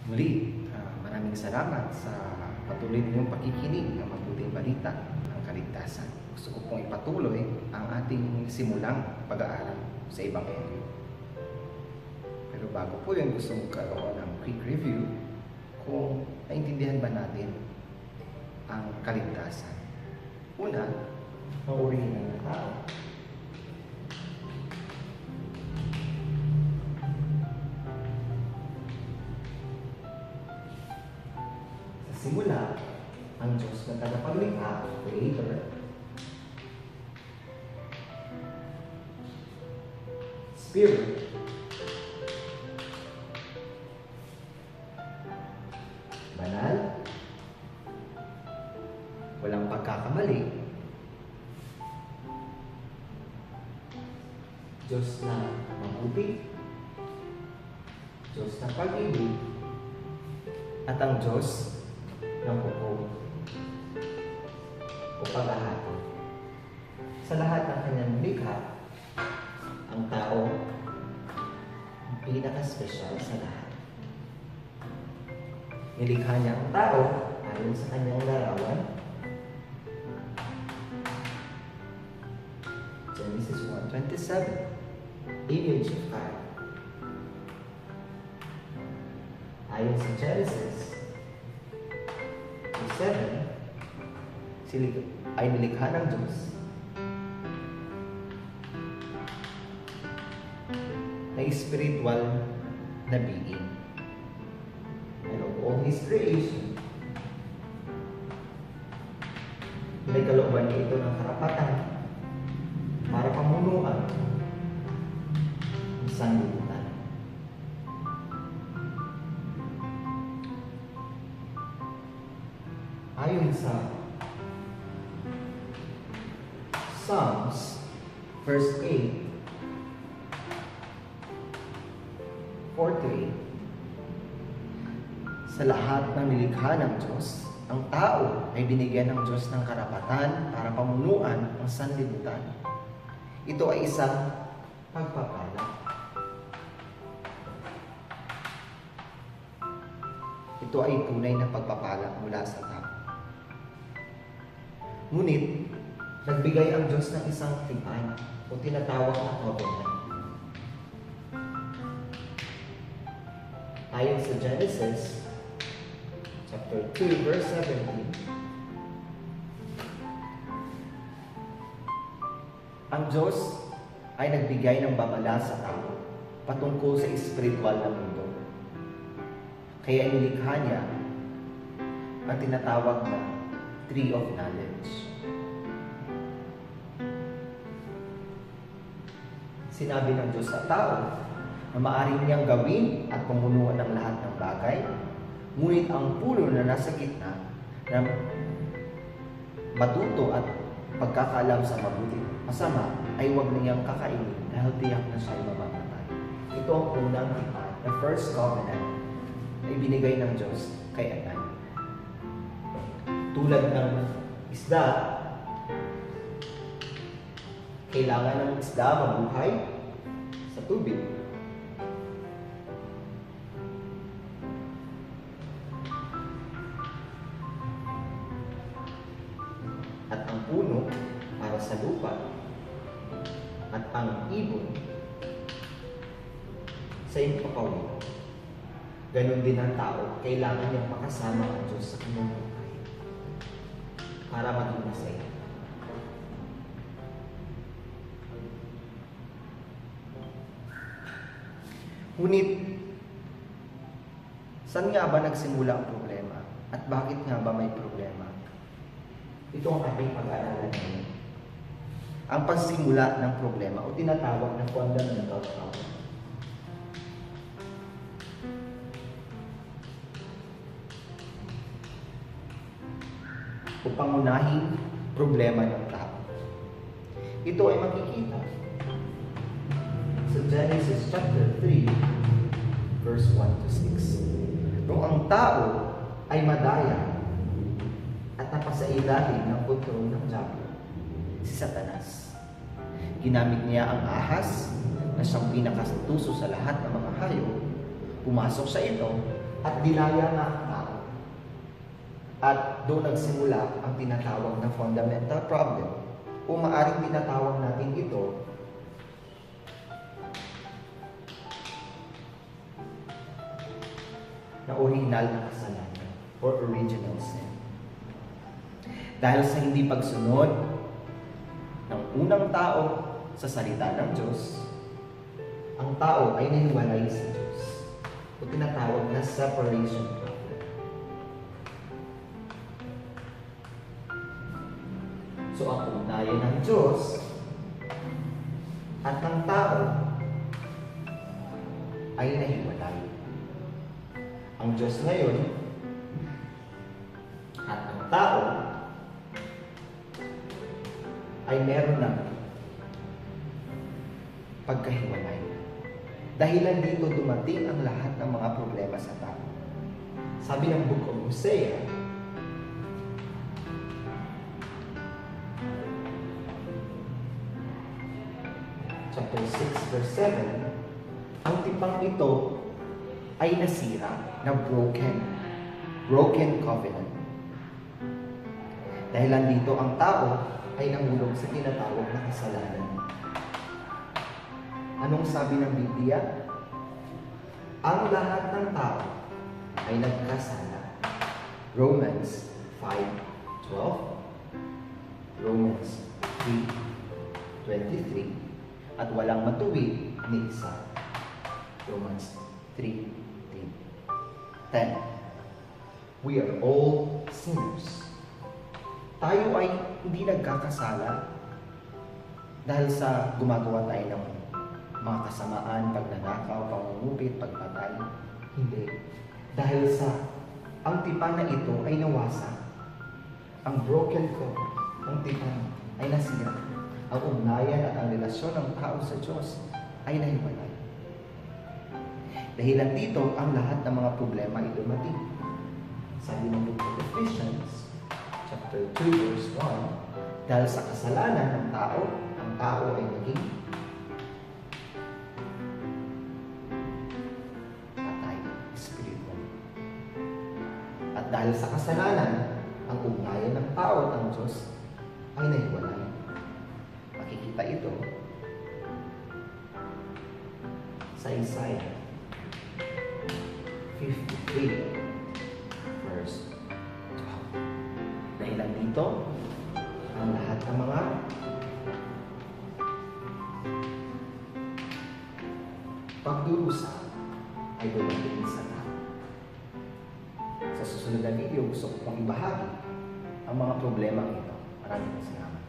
Muli, maraming salamat sa patuloy ninyong pakikinig ng mabuting balita ng kaligtasan. Gusto ko pong ipatuloy ang ating simulang pag-aaral sa Ebanghelyo. Pero bago po yun, gusto ko magkaroon ng quick review kung naintindihan ba natin ang kaligtasan. Una, maurihin ng tao. Simula, ang Diyos na tagapaglikha, Creator, Spirit, banal, walang pagkakamali, Diyos na mabuti, Diyos na pag-ibig, at ang Diyos ng hukom o paghahati. Sa lahat ng kanyang likha, ang tao ang pinaka-special sa lahat. Nilikha niya ang tao ayon sa kanyang larawan. Genesis 1:27, image of God. Ayon sa Genesis 7, ay nilikha ng Diyos na spiritual na being. And of all His creation, pinagkalooban niya ito ng karapatan para pamunuan ng sanlibutan. Ayon sa Psalms, verse 8, 4-8, sa lahat ng nilikha ng Diyos, ang tao ay binigyan ng Diyos ng karapatan para pamunuan ang sanlibutan. Ito ay isang pagpapala. Ito ay tunay na pagpapala mula sa tao. Ngunit, nagbigay ang Diyos ng isang tipan o tinatawag na covenant. Ayon sa Genesis chapter 2, verse 17, ang Diyos ay nagbigay ng babala sa tao patungkol sa espiritual na mundo. Kaya inilikha niya ang tinatawag na Tree of Knowledge. Sinabi ng Diyos sa tao na maaari niyang gawin at pamunuan ng lahat ng bagay, ngunit ang puno na nasa gitna na matuto at pagkakaalam sa mabuti masama ay huwag niyang kakainin dahil tiyak na siya'y mamamatay. Ito ang unang tipan, the first covenant na ibinigay ng Diyos kay Adan. Tulad ng isda, kailangan ng isda mabuhay sa tubig. At ang puno para sa lupa. At ang ibon sa impapawid. Ganon din ang tao, kailangan niyang makasama ang Diyos sa kanyang buhay para maging masaya. Ngunit, saan nga ba nagsimula ang problema? At bakit nga ba may problema? Ito ang ating pag-aaralan ngayon. Ang pagsimula ng problema o tinatawag na fundamental problem. O pangunahing problema ng tao. Ito ay makikita sa Genesis chapter 3, verse 1-6. Nung ang tao ay madaya at napasailalim ng kontrol ng diablo, si Satanas. Ginamit niya ang ahas na siyang pinakatuso sa lahat ng mga hayop, pumasok sa ito At dinaya nga ang tao. At doon nagsimula ang tinatawag na fundamental problem. O maaring tinatawag natin ito na original na kasalanan or original sin. Dahil sa hindi pagsunod ng unang tao sa salita ng Diyos, ang tao ay nahiwalay sa Diyos. O tinatawag na separation problem. So ang ugnayan ng Diyos at ng tao ay nahiwalay. Ang Diyos ngayon at ang tao ay meron ng pagkahiwalay. Dahilan dito dumating ang lahat ng mga problema sa tao. Sabi ng Book of Hosea, chapter 6 verse 7, ang tipang ito ay nasira, na broken covenant. Dahilan dito ang tao ay nahulog sa tinatawag na kasalanan. Anong sabi ng Biblia? Ang lahat ng tao ay nagkasala. Romans 5:12, Romans 3:23, at walang matuwid ni isa. Romans 3:10. We are all sinners. Tayo ay hindi nagkakasala dahil sa gumagawa tayo ng mga kasamaan, pagnanakaw, pangungupit, pagpatay. Hindi. Dahil sa ang tipan na ito ay nawasak. Ang broken covenant, ang tipan ay nasira. Ang ugnayan at ang relasyon ng tao sa Diyos ay nahiwalay. Dahilan dito, ang lahat ng mga problema ay dumating. Sabi ng Book of Ephesians, chapter 2, verse 1, dahil sa kasalanan ng tao, ang tao ay naging patay, spiritual. At dahil sa kasalanan, ang ugnayan ng tao at ng Diyos ay nahiwalay. Makikita ito sa Isaiah 53, verse 12. Dahilan dito, ang lahat ng mga pagdurusa ay dumating sa tao. Sa susunod na video, gusto ko pong ibahagi ang mga problema ito. Maraming salamat.